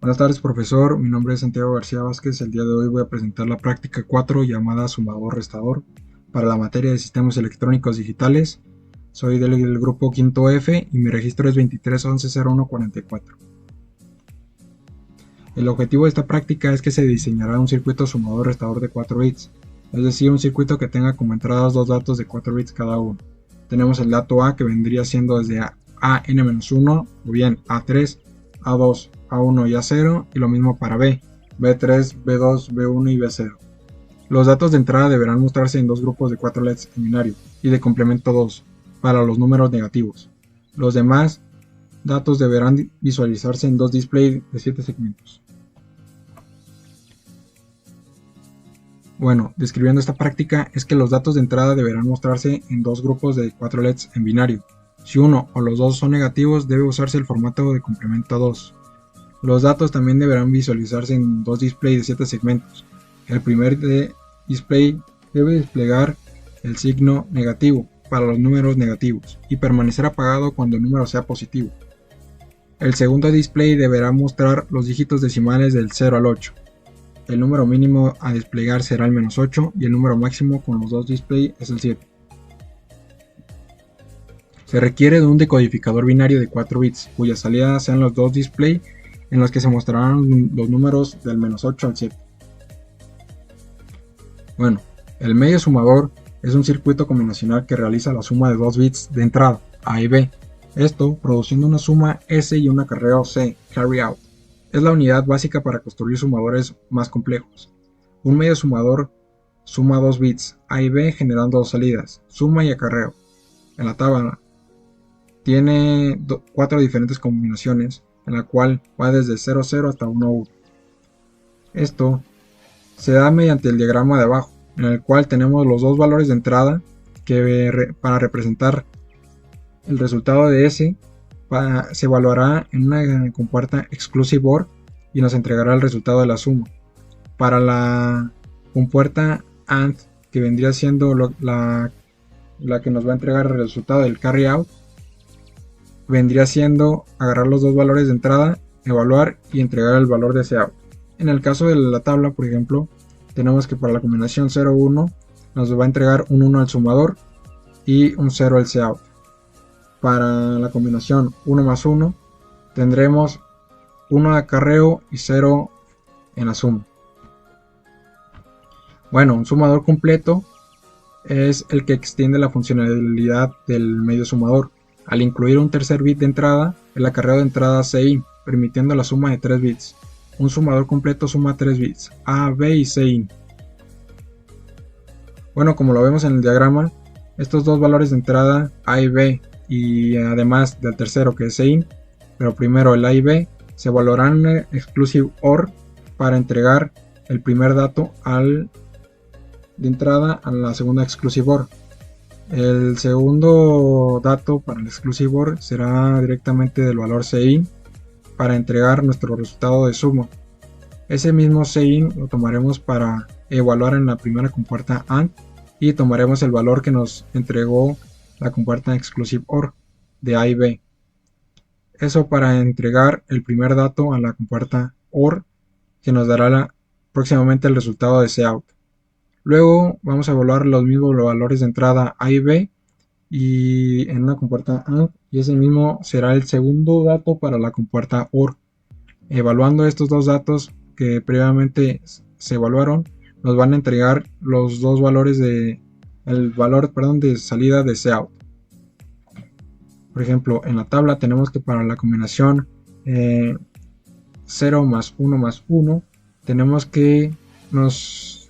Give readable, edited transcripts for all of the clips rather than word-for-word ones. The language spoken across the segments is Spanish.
Buenas tardes, profesor. Mi nombre es Santiago García Vázquez. El día de hoy voy a presentar la práctica 4 llamada sumador-restador para la materia de sistemas electrónicos digitales. Soy del grupo quinto F y mi registro es 23110144. El objetivo de esta práctica es que se diseñará un circuito sumador-restador de 4 bits, es decir, un circuito que tenga como entradas dos datos de 4 bits cada uno. Tenemos el dato A, que vendría siendo desde a n-1 o bien A3, A2, A1 y A0, y lo mismo para B, B3, B2, B1 y B0. Los datos de entrada deberán mostrarse en dos grupos de 4 LEDs en binario y de complemento 2 para los números negativos. Los demás datos deberán visualizarse en dos displays de 7 segmentos. Bueno, describiendo esta práctica es que los datos de entrada deberán mostrarse en dos grupos de 4 LEDs en binario. Si uno o los dos son negativos, debe usarse el formato de complemento 2. Los datos también deberán visualizarse en dos displays de 7 segmentos. El primer display debe desplegar el signo negativo para los números negativos y permanecer apagado cuando el número sea positivo. El segundo display deberá mostrar los dígitos decimales del 0 al 8. El número mínimo a desplegar será el -8 y el número máximo con los dos displays es el 7. Se requiere de un decodificador binario de 4 bits, cuya salida sean los dos displays en los que se mostrarán los números del -8 al 7. Bueno, el medio sumador es un circuito combinacional que realiza la suma de dos bits de entrada, A y B, esto produciendo una suma S y un acarreo C, carry out. Es la unidad básica para construir sumadores más complejos. Un medio sumador suma dos bits, A y B, generando dos salidas, suma y acarreo. En la tabla tiene 4 diferentes combinaciones, en la cual va desde 0, 0 hasta 1, 1. Esto se da mediante el diagrama de abajo, en el cual tenemos los dos valores de entrada que para representar el resultado de S se evaluará en una compuerta exclusive OR y nos entregará el resultado de la suma. Para la compuerta AND, que vendría siendo la que nos va a entregar el resultado del carry out, vendría siendo agarrar los dos valores de entrada, evaluar y entregar el valor de ese out. En el caso de la tabla, por ejemplo, tenemos que para la combinación 0-1 nos va a entregar un 1 al sumador y un 0 al cout. Para la combinación 1 más 1 tendremos 1 de acarreo y 0 en la suma. Bueno, un sumador completo es el que extiende la funcionalidad del medio sumador, al incluir un tercer bit de entrada, el acarreo de entrada CIN, permitiendo la suma de 3 bits. Un sumador completo suma 3 bits, A, B y CIN. Bueno, como lo vemos en el diagrama, estos dos valores de entrada, A y B, y además del tercero que es CIN, pero primero el A y B, se evaluarán en exclusive OR para entregar el primer dato de entrada a la segunda exclusive OR. El segundo dato para el exclusive OR será directamente del valor CIN para entregar nuestro resultado de suma. Ese mismo CIN lo tomaremos para evaluar en la primera compuerta AND y tomaremos el valor que nos entregó la compuerta exclusive OR de A y B. Eso para entregar el primer dato a la compuerta OR que nos dará próximamente el resultado de cout. Luego vamos a evaluar los mismos valores de entrada A y B y en una compuerta AND, y ese mismo será el segundo dato para la compuerta OR. Evaluando estos dos datos que previamente se evaluaron, nos van a entregar los dos valores de salida de cout. Por ejemplo, en la tabla tenemos que para la combinación 0 más 1 más 1 tenemos que nos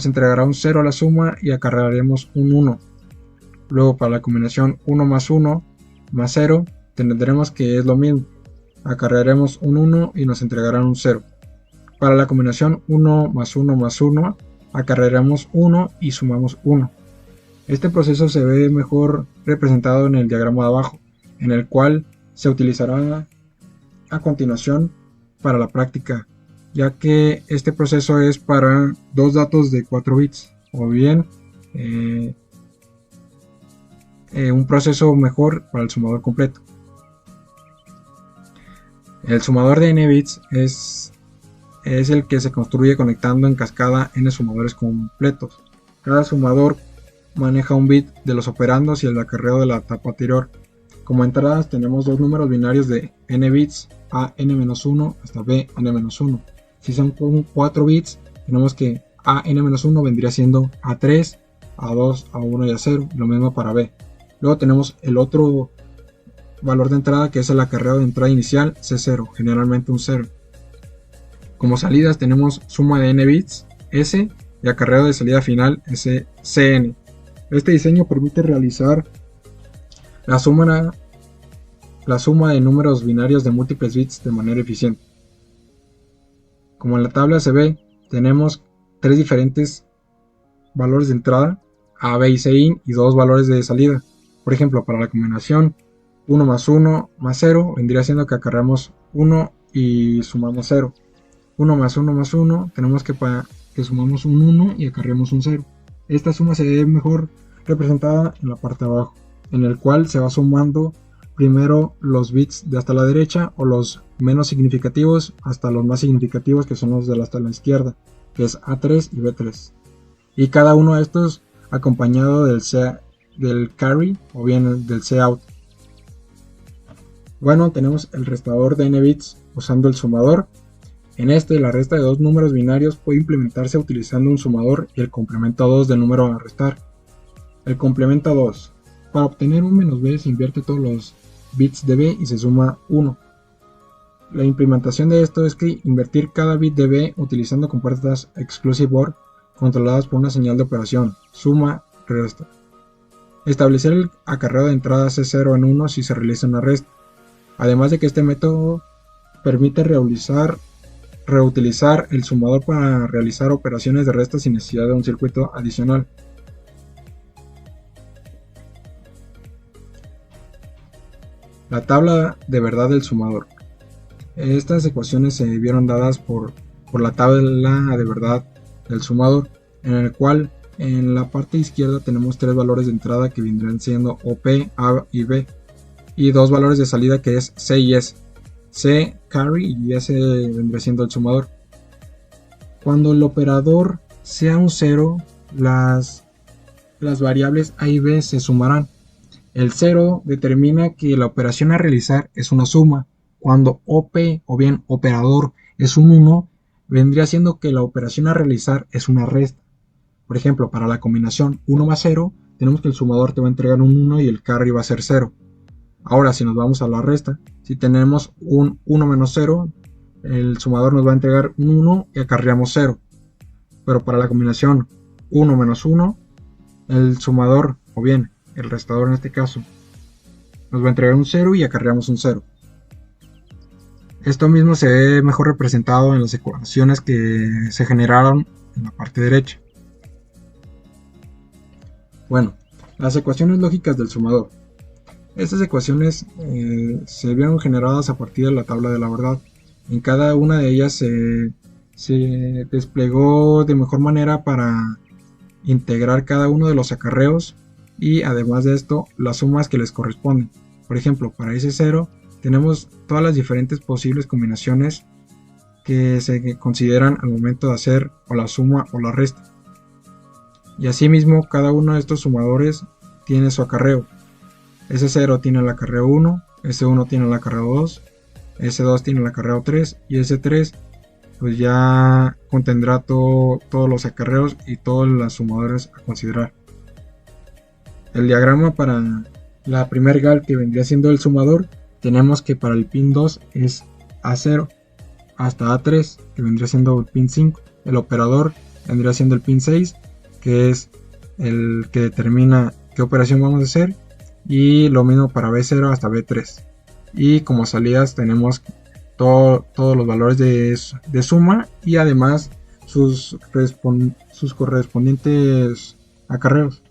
entregará un 0 a la suma y acarrearemos un 1. Luego para la combinación 1 más 1 más 0 tendremos que es lo mismo, acarrearemos un 1 y nos entregarán un 0. Para la combinación 1 más 1 más 1 acarrearemos 1 y sumamos 1. Este proceso se ve mejor representado en el diagrama de abajo, en el cual se utilizará a continuación para la práctica, ya que este proceso es para dos datos de 4 bits, o bien un proceso mejor para el sumador completo. El sumador de n bits es el que se construye conectando en cascada n sumadores completos. Cada sumador maneja un bit de los operandos y el acarreo de la etapa anterior. Como entradas tenemos dos números binarios de n bits, a n-1 hasta b n-1. Si son 4 bits, tenemos que a n-1 vendría siendo a3, a2, a1 y a0, lo mismo para b. Luego tenemos el otro valor de entrada que es el acarreo de entrada inicial c0, generalmente un 0. Como salidas tenemos suma de n bits, s, y acarreo de salida final, cn. Este diseño permite realizar la suma de números binarios de múltiples bits de manera eficiente. Como en la tabla se ve, tenemos tres diferentes valores de entrada, A, B y C in, y dos valores de salida. Por ejemplo, para la combinación 1 más 1 más 0 vendría siendo que acarreamos 1 y sumamos 0. 1 más 1 más 1 tenemos que sumamos un 1 y acarreamos un 0. Esta suma se ve mejor representada en la parte de abajo, en el cual se va sumando primero los bits de hasta la derecha o los menos significativos hasta los más significativos, que son los de hasta la izquierda, que es A3 y B3. Y cada uno de estos acompañado del carry o bien del cout. Bueno, tenemos el restador de n bits usando el sumador. En este, la resta de dos números binarios puede implementarse utilizando un sumador y el complemento 2 del número a restar. El complemento 2. Para obtener un menos b se invierte todos los bits de b y se suma 1. La implementación de esto es que invertir cada bit de b utilizando compuertas exclusive OR controladas por una señal de operación, suma, resta. Establecer el acarreo de entrada C0 en 1 si se realiza una resta. Además de que este método permite reutilizar el sumador para realizar operaciones de resta sin necesidad de un circuito adicional. La tabla de verdad del sumador. Estas ecuaciones se vieron dadas por la tabla de verdad del sumador, en el cual en la parte izquierda tenemos tres valores de entrada que vendrían siendo OP, A y B, y dos valores de salida que es C y S. C carry y S vendría siendo el sumador. Cuando el operador sea un 0, las variables A y B se sumarán. El 0 determina que la operación a realizar es una suma. Cuando OP o bien operador es un 1, vendría siendo que la operación a realizar es una resta. Por ejemplo, para la combinación 1 más 0, tenemos que el sumador te va a entregar un 1 y el carry va a ser 0. Ahora, si nos vamos a la resta, si tenemos un 1 menos 0, el sumador nos va a entregar un 1 y acarreamos 0. Pero para la combinación 1 menos 1, el sumador, o bien el restador en este caso, nos va a entregar un 0 y acarreamos un 0. Esto mismo se ve mejor representado en las ecuaciones que se generaron en la parte derecha. Bueno, las ecuaciones lógicas del sumador. Estas ecuaciones se vieron generadas a partir de la tabla de la verdad. En cada una de ellas se desplegó de mejor manera para integrar cada uno de los acarreos y además de esto las sumas que les corresponden. Por ejemplo, para ese 0 tenemos todas las diferentes posibles combinaciones que se consideran al momento de hacer o la suma o la resta. Y asimismo cada uno de estos sumadores tiene su acarreo. S0 tiene el acarreo 1, S1 tiene el acarreo 2, S2 tiene el acarreo 3 y S3 pues ya contendrá todos los acarreos y todos los sumadores a considerar. El diagrama para la primer gal que vendría siendo el sumador, tenemos que para el pin 2 es A0 hasta A3 que vendría siendo el pin 5, el operador vendría siendo el pin 6 que es el que determina qué operación vamos a hacer, y lo mismo para B0 hasta B3. Y como salidas tenemos todos los valores de suma y además sus correspondientes acarreos.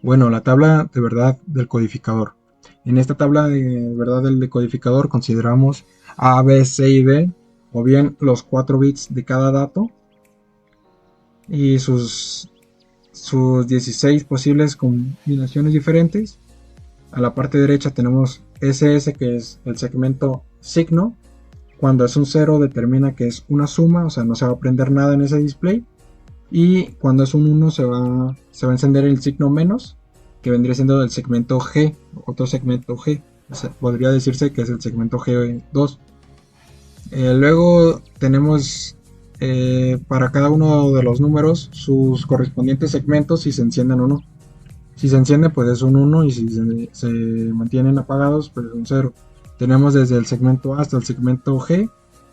Bueno, la tabla de verdad del codificador. En esta tabla de verdad del decodificador consideramos A, B, C y D, o bien los 4 bits de cada dato y sus 16 posibles combinaciones diferentes. A la parte derecha tenemos SS, que es el segmento signo. Cuando es un 0 determina que es una suma, o sea, no se va a prender nada en ese display. Y cuando es un 1 se va a encender el signo menos, que vendría siendo del segmento G, otro segmento G. O sea, podría decirse que es el segmento G2. Luego tenemos para cada uno de los números sus correspondientes segmentos, si se encienden o no. Si se enciende, pues es un 1, y si se mantienen apagados, pues es un 0. Tenemos desde el segmento A hasta el segmento G,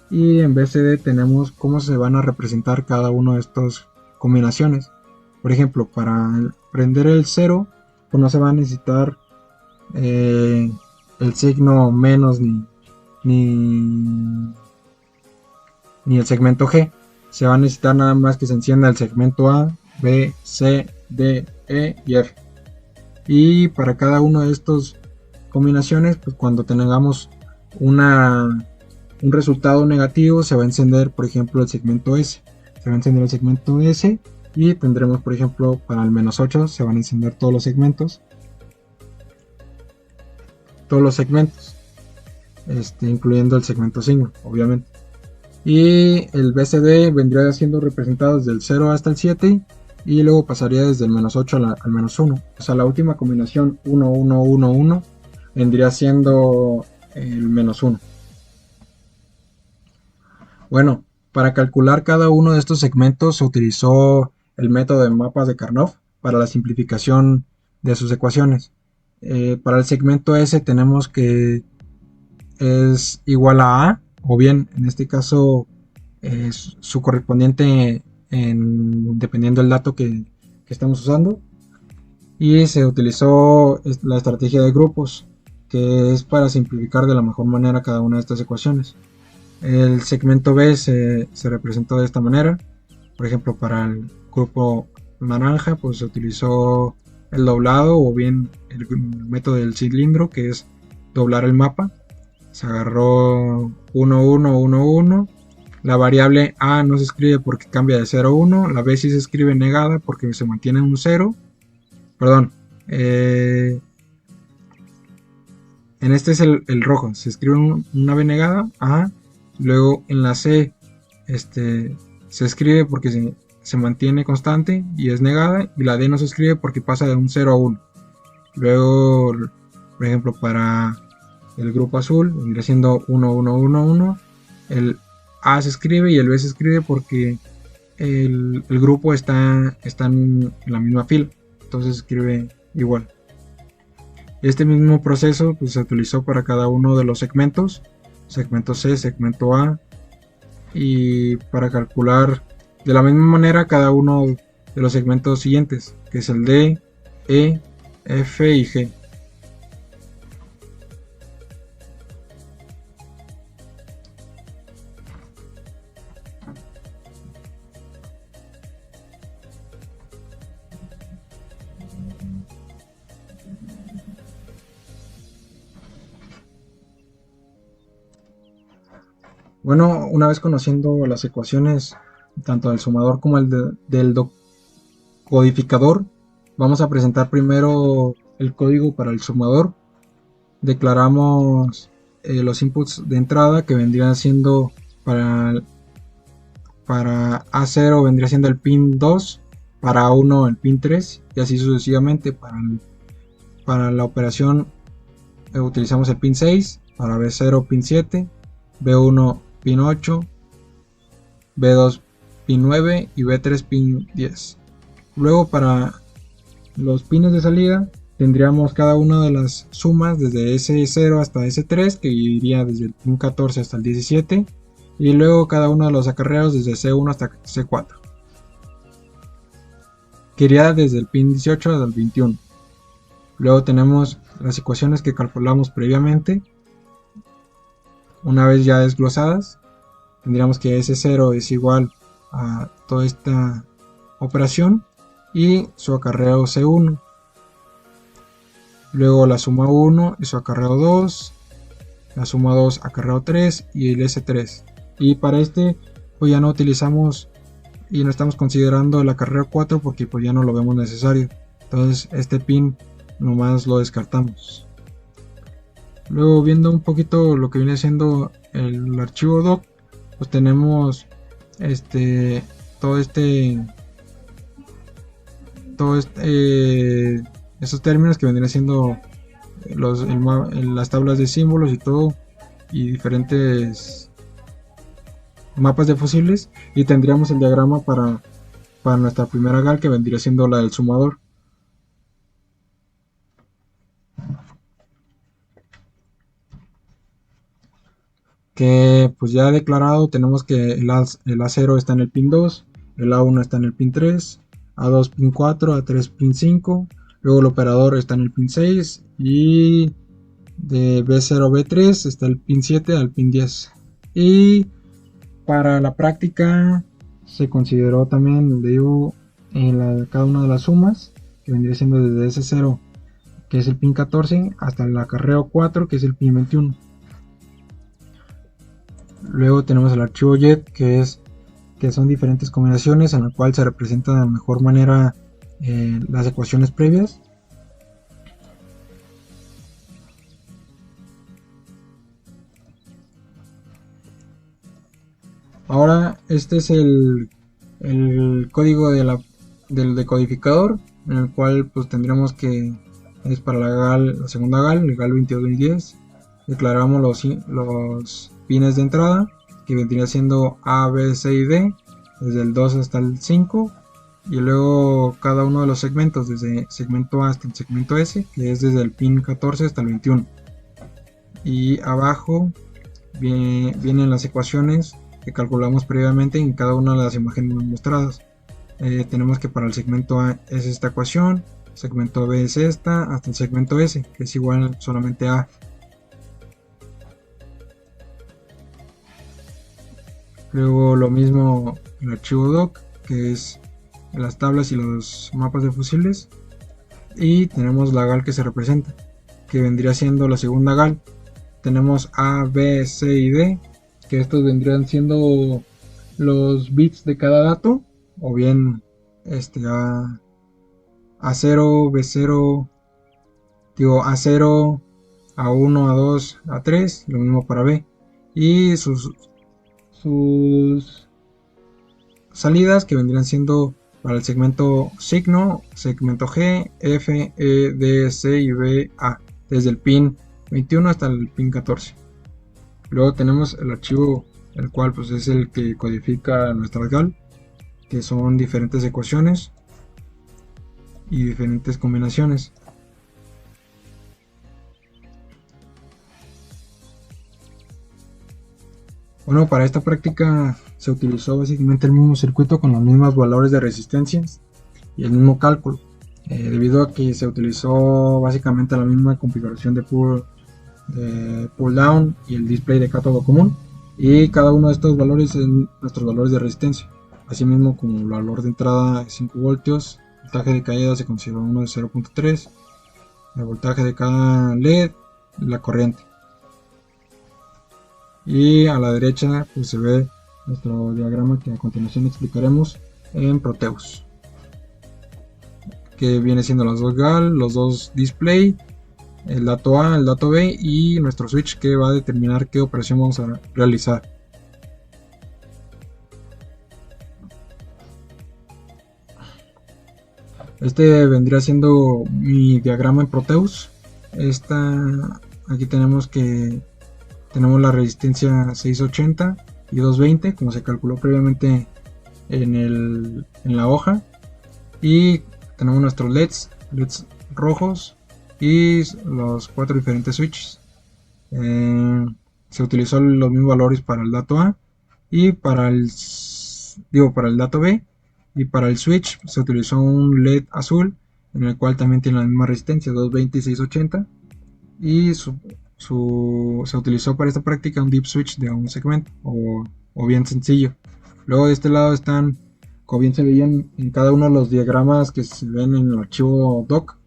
y en BCD tenemos cómo se van a representar cada uno de estas combinaciones. Por ejemplo, para prender el 0, pues no se va a necesitar el signo menos ni el segmento G. Se va a necesitar nada más que se encienda el segmento A, B, C, D, E y F. Y para cada uno de estos combinaciones, pues cuando tengamos un resultado negativo, se va a encender, por ejemplo, el segmento S. Se va a encender el segmento S, y tendremos, por ejemplo, para el menos 8 se van a encender todos los segmentos, incluyendo el segmento signo, obviamente. Y el BCD vendría siendo representado desde el 0 hasta el 7, y luego pasaría desde el menos 8 al menos 1. O sea, la última combinación 1, 1, 1, 1 vendría siendo el menos 1. Bueno, para calcular cada uno de estos segmentos se utilizó el método de mapas de Karnoff para la simplificación de sus ecuaciones. Para el segmento S tenemos que es igual a A, o bien en este caso es su correspondiente dependiendo del dato que estamos usando. Y se utilizó la estrategia de grupos, que es para simplificar de la mejor manera cada una de estas ecuaciones. El segmento B se representó de esta manera. Por ejemplo, para el grupo naranja, pues se utilizó el doblado, o bien el método del cilindro, que es doblar el mapa. Se agarró 1, 1, 1, 1. La variable A no se escribe porque cambia de 0 a 1. La B sí se escribe negada porque se mantiene un 0. Perdón. En este es el rojo. Se escribe una B negada. A. Luego en la C se escribe porque se mantiene constante y es negada. Y la D no se escribe porque pasa de un 0 a 1. Luego, por ejemplo, para el grupo azul vendría siendo 1, 1, 1, 1. El A se escribe y el B se escribe porque el grupo está en la misma fila. Entonces se escribe igual. Este mismo proceso pues, se utilizó para cada uno de los segmentos. Segmento C, segmento A. Y para calcular de la misma manera cada uno de los segmentos siguientes, que es el D, E, F y G. Bueno, una vez conociendo las ecuaciones tanto del sumador como del codificador, vamos a presentar primero el código para el sumador. Declaramos los inputs de entrada, que vendrían siendo para A0 vendría siendo el pin 2, para A1 el pin 3 y así sucesivamente. Para la operación utilizamos el pin 6, para B0 pin 7, B1 pin 8, B2 pin 9 y B3 pin 10. Luego para los pines de salida tendríamos cada una de las sumas desde S0 hasta S3, que iría desde el pin 14 hasta el 17, y luego cada uno de los acarreos desde C1 hasta C4, que iría desde el pin 18 hasta el 21. Luego tenemos las ecuaciones que calculamos previamente. Una vez ya desglosadas, tendríamos que S0 es igual a toda esta operación y su acarreo C1. Luego la suma 1 y su acarreo 2, la suma 2 acarreo 3 y el S3. Y para pues ya no utilizamos y no estamos considerando el acarreo 4 porque pues ya no lo vemos necesario. Entonces este pin nomás lo descartamos. Luego, viendo un poquito lo que viene siendo el archivo doc, pues tenemos este todo este esos términos que vendrían siendo las tablas de símbolos y todo, y diferentes mapas de fusibles, y tendríamos el diagrama para nuestra primera gal, que vendría siendo la del sumador. Que pues ya declarado tenemos que el A0 está en el pin 2, el A1 está en el pin 3, A2 pin 4, A3 pin 5, luego el operador está en el pin 6 y de B0 a B3 está el pin 7 al pin 10. Y para la práctica se consideró también, digo, cada una de las sumas, que vendría siendo desde S0, que es el pin 14, hasta el acarreo 4, que es el pin 21. Luego tenemos el archivo JET, que son diferentes combinaciones en la cual se representan de mejor manera las ecuaciones previas. Ahora este es el código del decodificador, en el cual pues tendremos que es para la segunda gal, el gal 2210. Declaramos los pines de entrada, que vendría siendo A, B, C y D, desde el 2 hasta el 5, y luego cada uno de los segmentos, desde segmento A hasta el segmento S, que es desde el pin 14 hasta el 21. Y abajo vienen las ecuaciones que calculamos previamente en cada una de las imágenes mostradas. Tenemos que para el segmento A es esta ecuación, segmento B es esta, hasta el segmento S, que es igual solamente a. Luego lo mismo el archivo doc, que es las tablas y los mapas de fusibles. Y tenemos la gal que se representa, que vendría siendo la segunda gal. Tenemos A, B, C y D, que estos vendrían siendo los bits de cada dato, o bien A0, B0, digo A0, A1, A2, A3, lo mismo para B. Y sus salidas, que vendrían siendo para el segmento signo, segmento G, F, E, D, C y B, A, desde el pin 21 hasta el pin 14. Luego tenemos el archivo, el cual pues es el que codifica nuestra gal, que son diferentes ecuaciones y diferentes combinaciones. Bueno, para esta práctica se utilizó básicamente el mismo circuito con los mismos valores de resistencias y el mismo cálculo, debido a que se utilizó básicamente la misma configuración de pull down y el display de cátodo común, y cada uno de estos valores son nuestros valores de resistencia, asimismo como el valor de entrada de 5 voltios, el voltaje de caída se considera uno de 0.3, el voltaje de cada LED, la corriente. Y a la derecha pues se ve nuestro diagrama, que a continuación explicaremos en Proteus, que viene siendo las dos gal, los dos display, el dato A, el dato B y nuestro switch, que va a determinar qué operación vamos a realizar. Este vendría siendo mi diagrama en Proteus. Aquí tenemos la resistencia 680 y 220, como se calculó previamente en la hoja, y tenemos nuestros LEDs rojos y los 4 diferentes switches. Se utilizó los mismos valores para el dato A y para el dato B, y para el switch se utilizó un LED azul, en el cual también tiene la misma resistencia 220 y 680, y se utilizó para esta práctica un deep switch de un segmento, o bien sencillo. Luego de este lado están, como bien se veían en cada uno de los diagramas que se ven en el archivo doc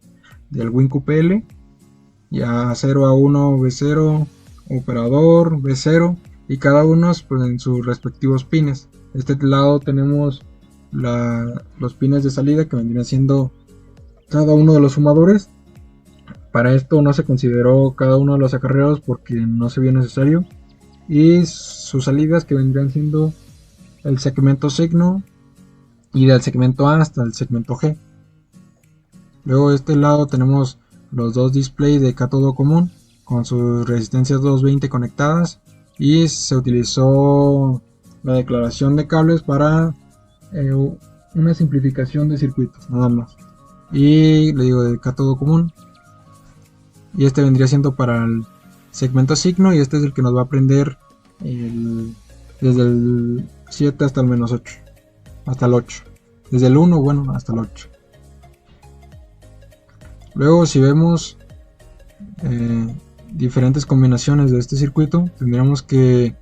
del WinQPL, ya A0, A1, B0, operador, B0, y cada uno pues, en sus respectivos pines. De este lado tenemos los pines de salida, que vendrían siendo cada uno de los sumadores Para esto no se consideró cada uno de los acarreos porque no se vio necesario. Y sus salidas, que vendrían siendo el segmento signo y del segmento A hasta el segmento G. Luego de este lado tenemos los dos displays de cátodo común con sus resistencias 220 conectadas, y se utilizó la declaración de cables para una simplificación de circuitos nada más. Y le digo de cátodo común, y este vendría siendo para el segmento signo, y este es el que nos va a prender desde el 7 hasta el menos 8, hasta el 8, desde el 1 bueno hasta el 8. Luego, si vemos diferentes combinaciones de este circuito, tendríamos que,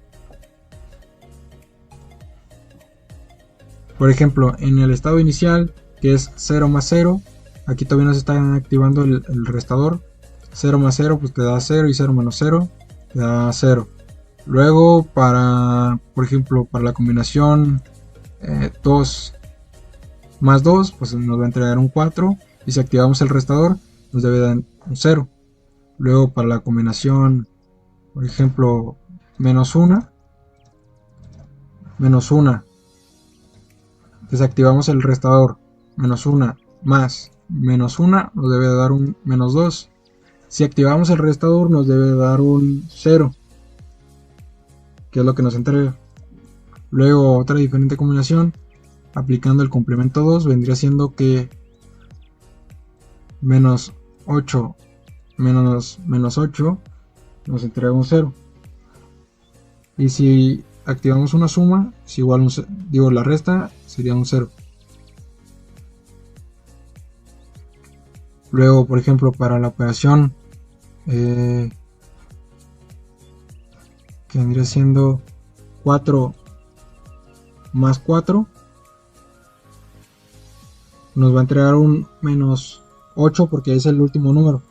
por ejemplo, en el estado inicial, que es 0 más 0, aquí todavía no se está activando el restador. 0 más 0 pues te da 0, y 0 menos 0 te da 0. Luego, por ejemplo, para la combinación 2 más 2, pues nos va a entregar un 4, y si activamos el restador nos debe dar un 0. Luego, para la combinación, por ejemplo, menos 1, desactivamos el restador, menos 1 más menos 1 nos debe dar un menos 2. Si activamos el restador nos debe dar un 0, que es lo que nos entrega. Luego, otra diferente combinación, aplicando el complemento 2, vendría siendo que menos 8 menos 8 nos entrega un 0. Y si activamos una suma, es igual la resta sería un 0. Luego, por ejemplo, para la operación que vendría siendo 4 más 4, nos va a entregar un menos 8 porque es el último número.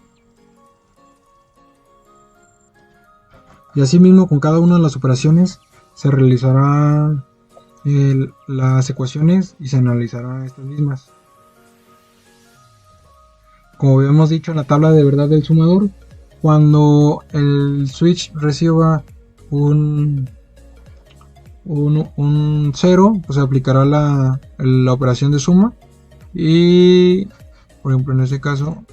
Y así mismo con cada una de las operaciones se realizará las ecuaciones y se analizará estas mismas. Como habíamos dicho en la tabla de verdad del sumador, cuando el switch reciba un 0, pues se aplicará la operación de suma, y por ejemplo en este caso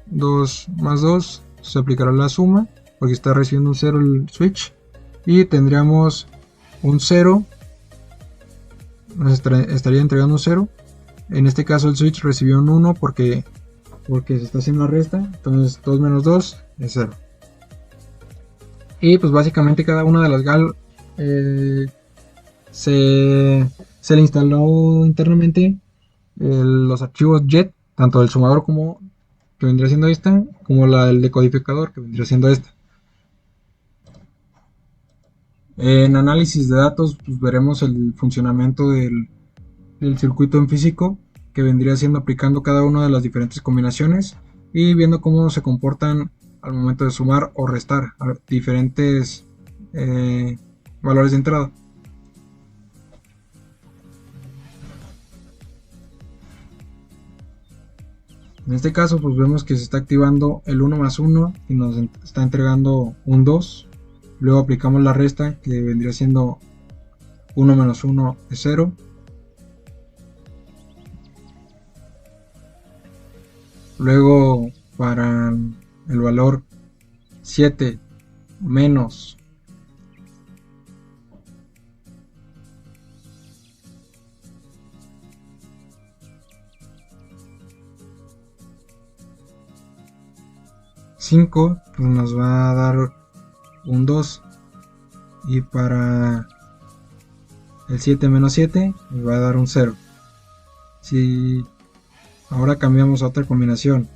2 más 2 se aplicará la suma porque está recibiendo un 0 el switch, y tendríamos un 0, nos estaría entregando un 0. En este caso el switch recibió un 1 porque se está haciendo la resta, entonces 2 menos 2 es 0. Y pues básicamente cada una de las GAL se le instaló internamente los archivos JET, tanto del sumador como que vendría siendo esta, como la del decodificador que vendría siendo esta. En análisis de datos, pues veremos el funcionamiento del circuito en físico, que vendría siendo aplicando cada una de las diferentes combinaciones y viendo cómo se comportan al momento de sumar o restar a diferentes valores de entrada. En este caso pues vemos que se está activando el 1 más 1 y nos está entregando un 2. Luego aplicamos la resta, que vendría siendo 1 menos 1 es 0. Luego para el valor 7 menos 5 pues nos va a dar un 2, y para el 7 menos 7 nos va a dar un 0. Si ahora cambiamos a otra combinación,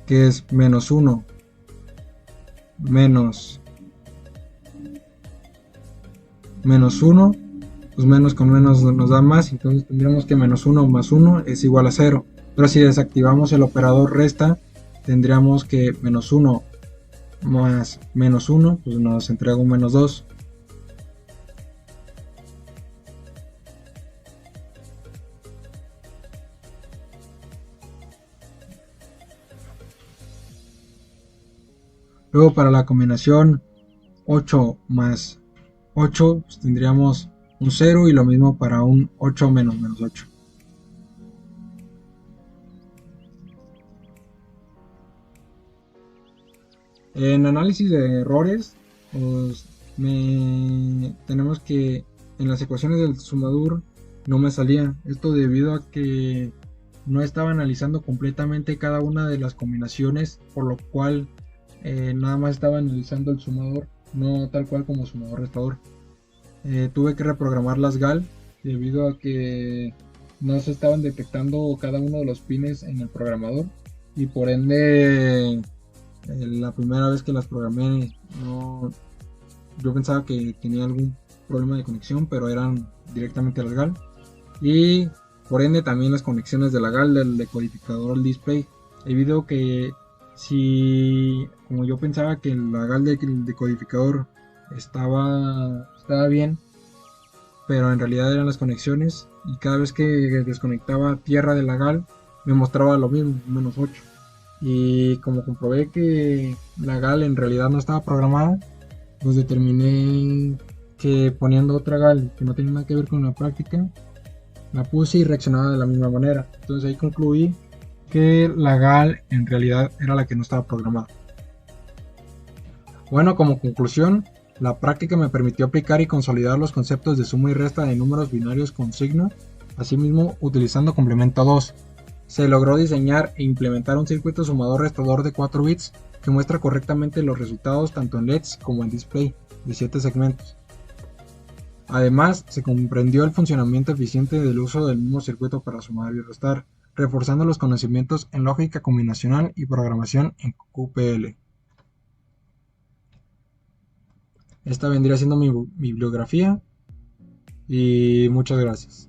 que es menos 1 menos 1, pues menos con menos nos da más, entonces tendríamos que menos 1 más 1 es igual a 0. Pero si desactivamos el operador resta, tendríamos que menos 1 más menos 1 pues nos entrega un menos 2. Luego para la combinación 8 más 8 pues tendríamos un 0 y lo mismo para un 8 menos menos 8. En análisis de errores, pues tenemos que en las ecuaciones del sumador no me salía. Esto debido a que no estaba analizando completamente cada una de las combinaciones, por lo cual nada más estaba analizando el sumador, no tal cual como sumador restador. Tuve que reprogramar las GAL debido a que no se estaban detectando cada uno de los pines en el programador y por ende la primera vez que las programé no, yo pensaba que tenía algún problema de conexión, pero eran directamente las GAL y por ende también las conexiones de la GAL del decodificador al display, debido a que si como yo pensaba que la GAL del decodificador estaba bien, pero en realidad eran las conexiones y cada vez que desconectaba tierra de la GAL me mostraba lo mismo, -8. Y como comprobé que la GAL en realidad no estaba programada, pues determiné que poniendo otra GAL que no tenía nada que ver con la práctica, la puse y reaccionaba de la misma manera. Entonces ahí concluí que la GAL en realidad era la que no estaba programada. Bueno, como conclusión, la práctica me permitió aplicar y consolidar los conceptos de suma y resta de números binarios con signo. Asimismo, utilizando complemento 2, se logró diseñar e implementar un circuito sumador-restador de 4 bits que muestra correctamente los resultados tanto en LEDs como en display de 7 segmentos. Además, se comprendió el funcionamiento eficiente del uso del mismo circuito para sumar y restar, reforzando los conocimientos en lógica combinacional y programación en QPL. Esta vendría siendo mi bibliografía y muchas gracias.